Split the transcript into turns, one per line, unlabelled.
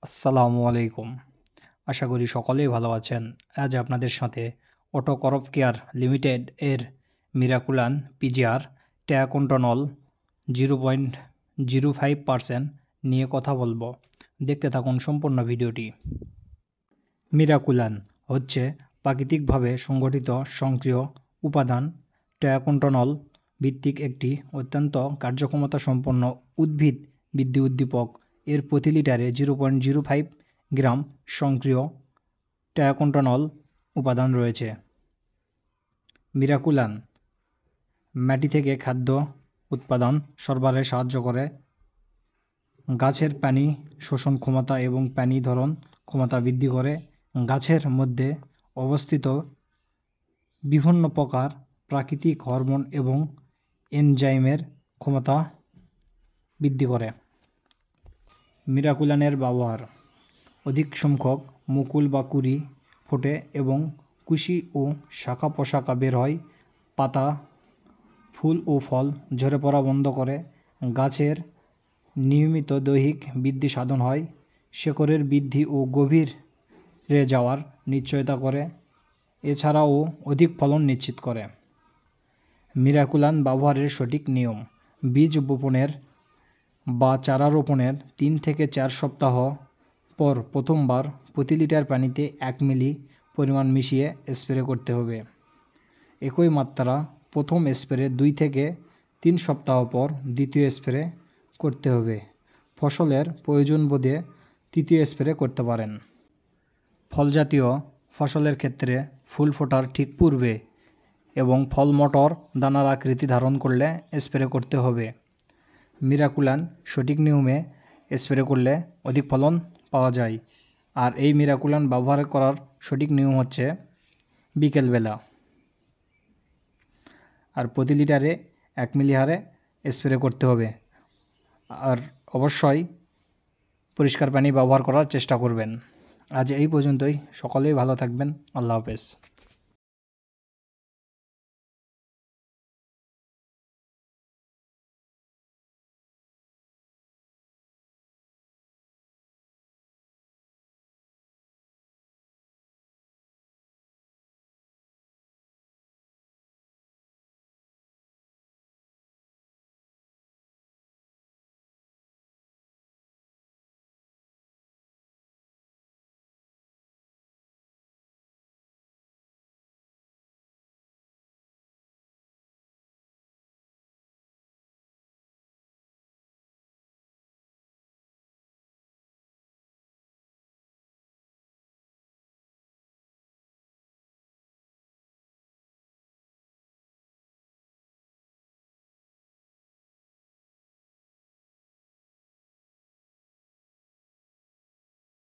আসসালামু আলাইকুম। আশা করি সকলেই ভালো আছেন। আজ আপনাদের সাথে অটো করপ কেয়ার লিমিটেড এর মিরাকুলান পিজিআর ট্যাকোন্টনল 0.05% নিয়ে কথা বলবো। দেখতে থাকুন সম্পূর্ণ ভিডিওটি। মিরাকুলান হচ্ছে প্রাকৃতিকভাবে সংগঠিত সক্রিয় উপাদান ট্যাকোন্টনল ভিত্তিক একটি অত্যন্ত কার্যক্ষমতা সম্পন্ন উদ্ভিদ বৃদ্ধি উদ্দীপক। এর প্রতি লিটারে 0.05 গ্রাম সক্রিয় ট্যাকোন্টনল উপাদান রয়েছে। মিরাকুলান মাটি থেকে খাদ্য উৎপাদন সরবরাহে সাহায্য করে, গাছের পানি শোষণ ক্ষমতা এবং পানি ধারণ ক্ষমতা বৃদ্ধি করে, গাছের মধ্যে অবস্থিত বিভিন্ন প্রকার প্রাকৃতিক হরমোন এবং এনজাইমের ক্ষমতা বৃদ্ধি করে। মিরাকুলানের ব্যবহার: অধিক সংখ্যক মুকুল বা কুঁড়ি ফোটে এবং কুশি ও শাখা প্রশাখা বের হয়। পাতা, ফুল ও ফল ঝরে পড়া বন্ধ করে। গাছের নিয়মিত দৈহিক বৃদ্ধি সাধন হয়। শেকড়ের বৃদ্ধি ও গভীরে যাওয়ার নিশ্চয়তা করে। এছাড়াও অধিক ফলন নিশ্চিত করে। মিরাকুলান ব্যবহারের সঠিক নিয়ম: বীজ বপনের বা চারা রোপণের 3 থেকে 4 সপ্তাহ পর প্রথমবার প্রতি লিটার পানিতে 1 মিলি পরিমাণ মিশিয়ে স্প্রে করতে হবে। একই মাত্রা প্রথম স্প্রে 2 থেকে 3 সপ্তাহ পর দ্বিতীয় স্প্রে করতে হবে। ফসলের প্রয়োজন বোধে তৃতীয় স্প্রে করতে পারেন। ফলজাতীয় ফসলের ক্ষেত্রে ফুল ফোটার ঠিক পূর্বে এবং ফল মটর দানার আকৃতি ধারণ করলে স্প্রে করতে হবে। মিরাকুলান সঠিক নিয়মে স্প্রে করলে অধিক ফলন পাওয়া যায়। আর এই মিরাকুলান ব্যবহার করার সঠিক নিয়ম হচ্ছে বিকেলবেলা, আর প্রতি লিটারে 1 মিলি হারে স্প্রে করতে হবে। আর অবশ্যই পরিষ্কার পানি ব্যবহার করার চেষ্টা করবেন। আজ এই পর্যন্তই। সকলেই ভালো থাকবেন। আল্লাহ হাফেজ।